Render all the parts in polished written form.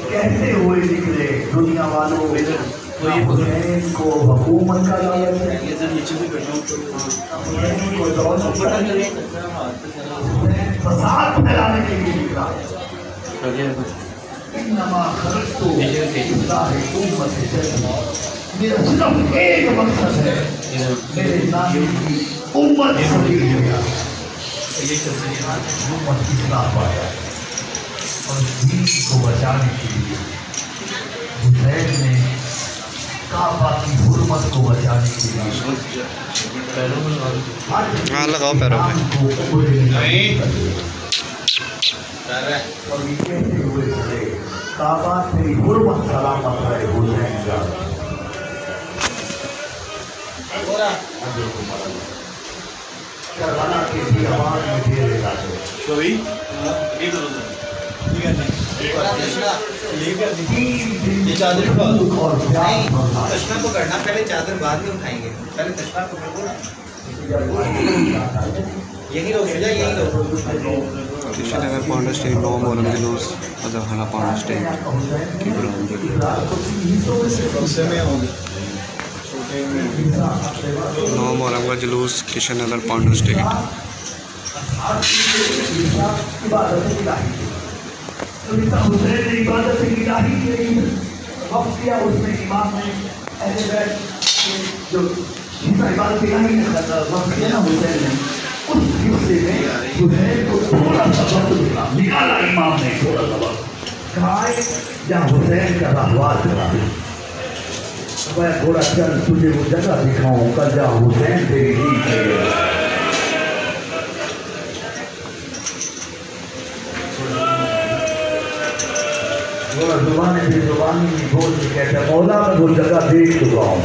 कहते हुए निकले दुनिया वालों हुसैन को हुकूमत का लालच है, फसाद फैलाने के लिए निकला। मेरा सिर्फ एक मकसद है, मेरे नाम की उम्मत की खिलाफ आया और दीन को बचाने के लिए हुसैन ने काबा की हुर्मत को बचाने के लिए लगाओ पैरों में और ये कहते हुए चले काबा तेरी हुर्मत सलामत रहे हुसैन का। करबला के भी आवाज में तेरे लागे ये चादर तशना पकड़ना, पहले चादर बाद में उठाएंगे, पहले तशना पकड़ो ना, यही रोक जा, यही रोक। कृष्णनगर पांडा स्टेट 9 मोहर्रम जुलूस अजहरा पांडा स्टेट की बरामदगी 9 मोहर्रम का जुलूस कृष्णनगर पांडा स्टेट। इबादत इलाही के वक्त किया, उसमें इमाम ने जो इबादत इलाही ने वक्त किया ना हुसैन ने, उस हिस्से में हुसैन को थोड़ा सा वक्त निकाला इमाम ने, थोड़ा सा वक्त कहा जहाँ हुसैन का रहवास करा, मैं थोड़ा चल तुझे वो जगह दिखाऊं कल जहाँ हुसैन तेरी नींद है। जुबान से जुबानी की बोल के कहते मौला में वो जगह देख चुका हूँ।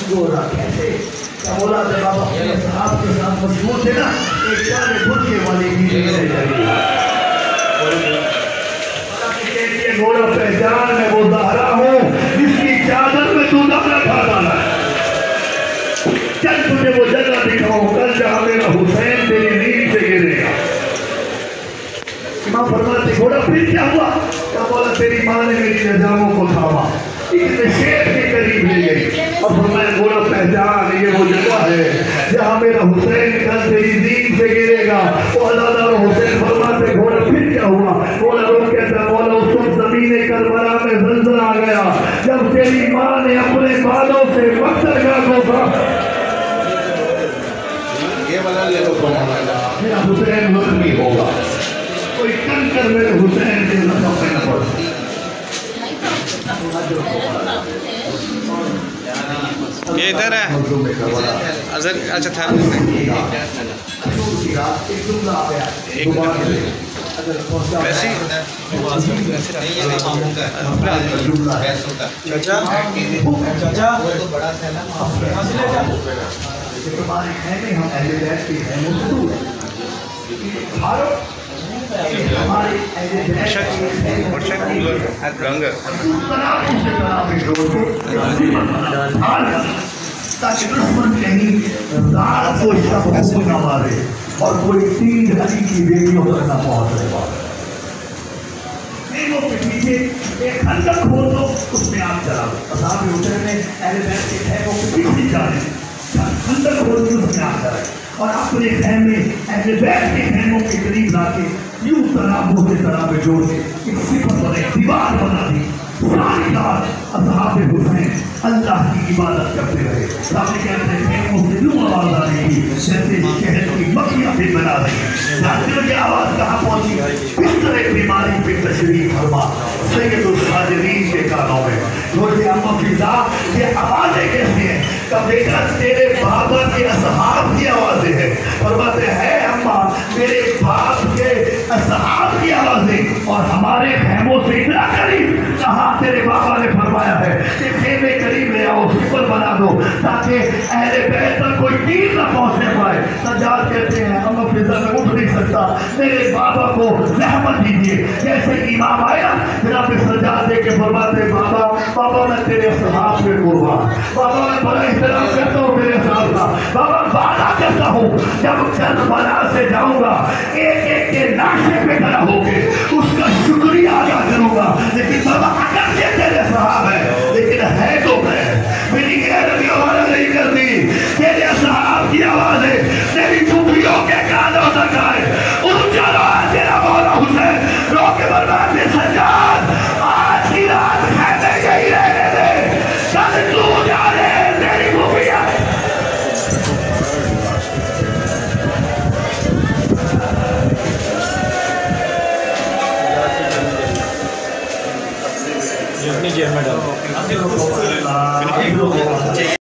बोला कैसे मौला जब आप अपने साहब के साथ मजबूत थे ना, एक काले बुरके वाली घोड़ा पहचान में वो दाहरा हूँ जिसकी चादर में तू दाना खा डाला। चल तुझे वो जगह दिखाऊं कल जहाँ मेरा हुसैन तेरी नींद से गिरेगा। इमाम फरमाते घोड़ा फिर क्या हुआ? क्या बोला तेरी माँ ने मेरी निजामों को थामा, इतने शेर के करीब ले गई और फरमाया घोड़ा पहचान ये वो जगह है जहाँ मेरा हुसैन कल तेरी नींद से गिरेगा। वो अल्लाह हुसैन फरमाते घोड़ा फिर क्या हुआ? बोला लोग कहता बोला उस वक्त ज़मीने करबला में ज़लज़ला आ गया जब तेरी माँ ने अपने बालों से पत्थर का तोड़ा। ये वाला ले लो, मेरा हुसैन जख्मी होगा, कोई कंकर मेरे हुसैन के लफ्ज़ों पे न पड़। ये इधर है अजर, अच्छा था वैसे चाचा तो बड़ा था ना, तुम्हारे खैमे हम अहले बैत के खैमों से दूर हैं। हमारे अहले बैत के ताकि दुश्मन कहीं रात को शब न मारे और कोई तीर अली की बेटियों तक न पहुंचने पाए। के पीछे एक खंडक हो तो उसमें आग चला दो। असाब हुसैन ने अहले बैत के खैमों के पीछे जाने खंडक हो तो उसमें आग चलाए और अपने खैमे अहले बैत के खैमों के करीब लाके यूं तनाबों से तनाबे जोड़ के एक सिफत बने दीवार बना दी। सारी रात असहाब हुसैन अल्लाह की इबादत करते रहे। सामने कहते हैं खैमों से यूं आवाज आ रही थी जैसे शहर की मक्खियां भी बना रही हैं। जानते की आवाज कहाँ पहुंची? बिस्तर बीमारी पे तशरीफ फरमा सैयदुल साजिदीन के कानों में। बोले अम्मा फिजा ये आवाजें कैसी हैं? कब देखा तेरे बाबा के असहाब की आवाजें हैं। फरमाते हैं अम्मा मेरे बाप के असहाब की आवाजें और हमारे खैमों से इतना करीब। कहा तेरे बाबा ने फरमाया है कि खेमे करीब ले आओ, सिपर बना दो ताकि अहले बैत तक कोई तीर न पहुंचने पाए। सज्जाद कहते हैं अम्मा फिजा में उठ नहीं सकता, मेरे बाबा को रहमत दीजिए। जैसे इमाम आया जनाब सज्जाद फरमाते बाबा बाबा मैं तेरे हाथ में कुर्बान, बाबा मैं बड़ा एहतराम करता हूँ मेरे साथ का, बाबा वादा करता हूँ जब करबला से जाऊंगा एक एक के लाशे पे खड़ा